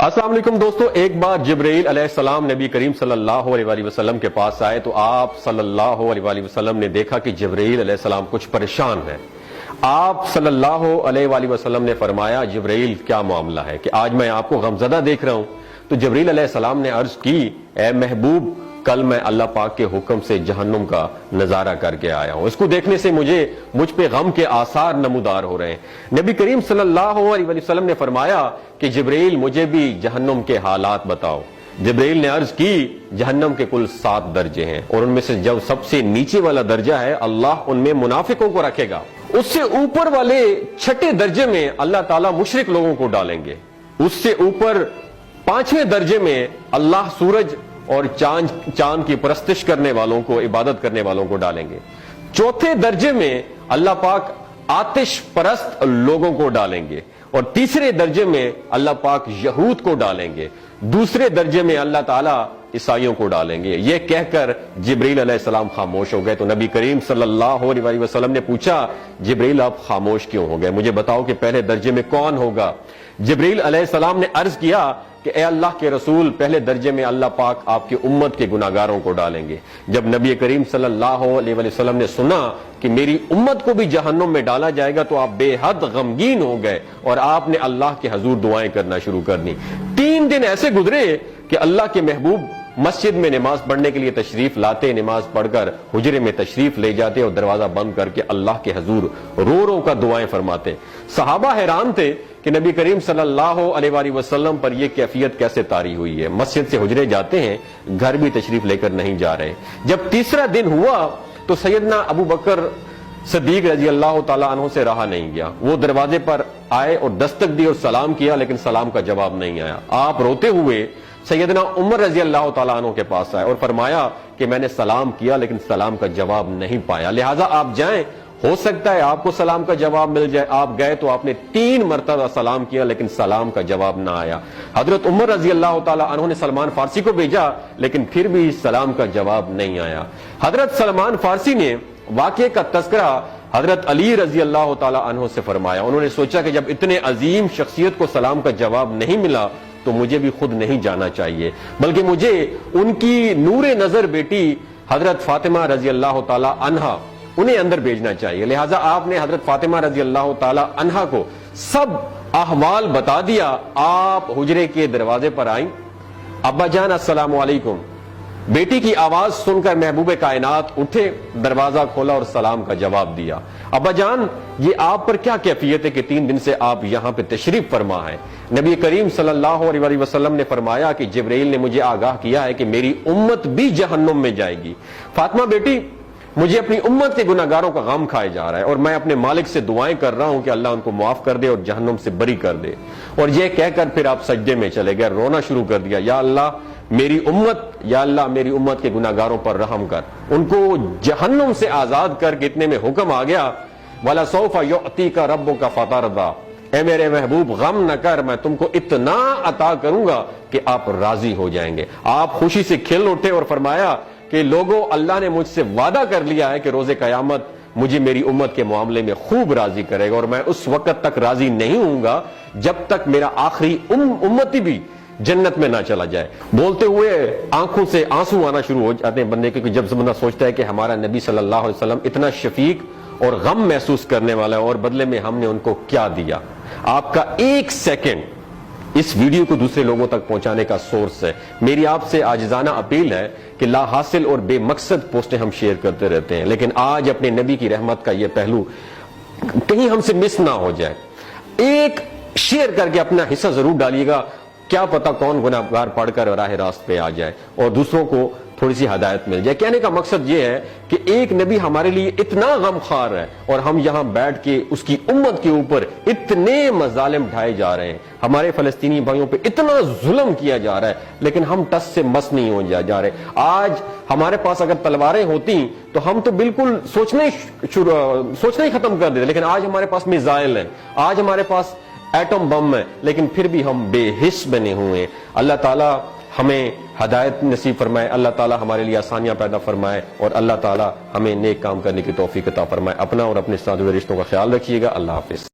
السلام علیکم دوستو، ایک بار جبرائیل علیہ السلام نبی کریم صلی اللہ علیہ وآلہ وسلم کے پاس آئے تو آپ صلی اللہ علیہ وآلہ وسلم نے دیکھا کہ جبرائیل علیہ السلام کچھ پریشان ہے۔ آپ صلی اللہ علیہ وآلہ وسلم نے فرمایا، جبرائیل کیا معاملہ ہے کہ آج میں آپ کو غمزدہ دیکھ رہا ہوں؟ تو جبرائیل علیہ السلام نے عرض کی، اے محبوب، کل میں اللہ پاک کے حکم سے جہنم کا نظارہ کر کے آیا ہوں، اس کو دیکھنے سے مجھ پہ غم کے آثار نمودار ہو رہے ہیں۔ نبی کریم صلی اللہ علیہ وسلم نے فرمایا کہ جبرائیل مجھے بھی جہنم کے حالات بتاؤ۔ جبرائیل نے عرض کی، جہنم کے کل 7 درجے ہیں اور ان میں سے جو سب سے نیچے والا درجہ ہے اللہ ان میں منافقوں کو رکھے گا، اس سے اوپر والے 6 درجے میں اللہ تعالیٰ مشرک لوگوں کو ڈالیں گے، اس سے اوپر 5ویں درجے میں اللہ سورج اور چاند کی پرستش کرنے والوں کو، عبادت کرنے والوں کو ڈالیں گے، 4تھے درجے میں اللہ پاک آتش پرست لوگوں کو ڈالیں گے، اور 3رے درجے میں اللہ پاک یہود کو ڈالیں گے، 2 درجے میں اللہ تعالیٰ عیسائیوں کو ڈالیں گے۔ یہ کہہ کر جبرائیل علیہ السلام خاموش ہو گئے تو نبی کریم صلی اللہ علیہ وسلم نے پوچھا، جبرائیل آپ خاموش کیوں ہو گئے؟ مجھے بتاؤ کہ پہلے درجے میں کون ہوگا؟ جبرائیل علیہ السلام نے عرض کیا کہ اے اللہ کے رسول، پہلے درجے میں اللہ پاک آپ کی امت کے گناہگاروں کو ڈالیں گے۔ جب نبی کریم صلی اللہ علیہ وسلم نے سنا کہ میری امت کو بھی جہنم میں ڈالا جائے گا تو آپ بے حد غمگین ہو گئے اور آپ نے اللہ کے حضور دعائیں کرنا شروع کر دی۔ 3 دن ایسے گزرے کہ اللہ کے محبوب مسجد میں نماز پڑھنے کے لیے تشریف لاتے، نماز پڑھ کر حجرے میں تشریف لے جاتے اور دروازہ بند کر کے اللہ کے حضور رو رو کر دعائیں فرماتے۔ صحابہ حیران تھے کہ نبی کریم صلی اللہ علیہ وآلہ وسلم پر یہ کیفیت کیسے طاری ہوئی ہے، مسجد سے حجرے جاتے ہیں، گھر بھی تشریف لے کر نہیں جا رہے۔ جب 3را دن ہوا تو سیدنا ابو بکر صدیق رضی اللہ تعالیٰ عنہ سے رہا نہیں گیا، وہ دروازے پر آئے اور دستک دی اور سلام کیا، لیکن سلام کا جواب نہیں آیا۔ آپ روتے ہوئے سیدنا عمر رضی اللہ تعالیٰ عنہ کے پاس آئے اور فرمایا کہ میں نے سلام کیا لیکن سلام کا جواب نہیں پایا، لہٰذا آپ جائیں، ہو سکتا ہے آپ کو سلام کا جواب مل جائے۔ آپ گئے تو آپ نے 3 مرتبہ سلام کیا لیکن سلام کا جواب نہ آیا۔ حضرت عمر رضی اللہ تعالیٰ عنہ نے سلمان فارسی کو بھیجا لیکن پھر بھی سلام کا جواب نہیں آیا۔ حضرت سلمان فارسی نے واقعے کا تذکرہ حضرت علی رضی اللہ تعالیٰ عنہ سے فرمایا۔ انہوں نے سوچا کہ جب اتنے عظیم شخصیت کو سلام کا جواب نہیں ملا تو مجھے بھی خود نہیں جانا چاہیے، بلکہ مجھے ان کی نور نظر بیٹی حضرت فاطمہ رضی اللہ تعالیٰ عنہا انہیں اندر بھیجنا چاہیے۔ لہٰذا آپ نے حضرت فاطمہ رضی اللہ تعالیٰ عنہا کو سب احوال بتا دیا۔ آپ حجرے کے دروازے پر آئیں، ابا جان السلام علیکم۔ بیٹی کی آواز سن کر محبوب کائنات اٹھے، دروازہ کھولا اور سلام کا جواب دیا۔ ابا جان، یہ آپ پر کیا کیفیت ہے کہ 3 دن سے آپ یہاں پہ تشریف فرما ہے؟ نبی کریم صلی اللہ علیہ وسلم نے فرمایا کہ جبرائیل نے مجھے آگاہ کیا ہے کہ میری امت بھی جہنم میں جائے گی۔ فاطمہ بیٹی، مجھے اپنی امت کے گناہگاروں کا غم کھائے جا رہا ہے اور میں اپنے مالک سے دعائیں کر رہا ہوں کہ اللہ ان کو معاف کر دے اور جہنم سے بری کر دے۔ اور یہ کہہ کر پھر آپ سجدے میں چلے گئے، رونا شروع کر دیا، یا اللہ میری امت کے گناہگاروں پر رحم کر، ان کو جہنم سے آزاد کر کے اتنے میں حکم آ گیا، وَلَسَوْفَ يُعْطِيكَ رَبُّكَ فَتَرْضَىٰ، اے میرے محبوب غم نہ کر، میں تم کو اتنا عطا کروں گا کہ آپ راضی ہو جائیں گے۔ آپ خوشی سے کھل اٹھے اور فرمایا کہ لوگوں، اللہ نے مجھ سے وعدہ کر لیا ہے کہ روز قیامت مجھے میری امت کے معاملے میں خوب راضی کرے گا، اور میں اس وقت تک راضی نہیں ہوں گا جب تک میرا آخری امتی بھی جنت میں نہ چلا جائے۔ بولتے ہوئے آنکھوں سے آنسو آنا شروع ہو جاتے ہیں بندے کے، جب بندہ سوچتا ہے کہ ہمارا نبی صلی اللہ علیہ وسلم اتنا شفیق اور غم محسوس کرنے والا ہے اور بدلے میں ہم نے ان کو کیا دیا۔ آپ کا 1 سیکنڈ اس ویڈیو کو دوسرے لوگوں تک پہنچانے کا سورس ہے۔ میری آپ سے عاجزانہ اپیل ہے کہ لا حاصل اور بے مقصد پوسٹیں ہم شیئر کرتے رہتے ہیں، لیکن آج اپنے نبی کی رحمت کا یہ پہلو کہیں ہم سے مس نہ ہو جائے۔ ایک شیئر کر کے اپنا حصہ ضرور ڈالیے گا، کیا پتا کون گناہگار پڑھ کر راہ راست پہ آ جائے اور دوسروں کو تھوڑی سی ہدایت مل جائے۔ کہنے کا مقصد یہ ہے کہ ایک نبی ہمارے لیے اتنا غم خوار ہے اور ہم یہاں بیٹھ کے اس کی امت کے اوپر اتنے مظالم ڈھائے جا رہے ہیں، ہمارے فلسطینی بھائیوں پہ اتنا ظلم کیا جا رہا ہے، لیکن ہم ٹس سے مس نہیں ہو جا رہے۔ آج ہمارے پاس اگر تلواریں ہوتی تو ہم تو بالکل سوچنا ہی ختم کر دیتے، لیکن آج ہمارے پاس میزائل ہیں، آج ہمارے پاس ایٹم بم ہے، لیکن پھر بھی ہم بے حس بنے ہوئے ہیں۔ اللہ تعالیٰ ہمیں ہدایت نصیب فرمائے، اللہ تعالیٰ ہمارے لیے آسانیاں پیدا فرمائے اور اللہ تعالیٰ ہمیں نیک کام کرنے کی توفیق عطا فرمائے۔ اپنا اور اپنے ساتھ جڑے رشتوں کا خیال رکھیے گا۔ اللہ حافظ۔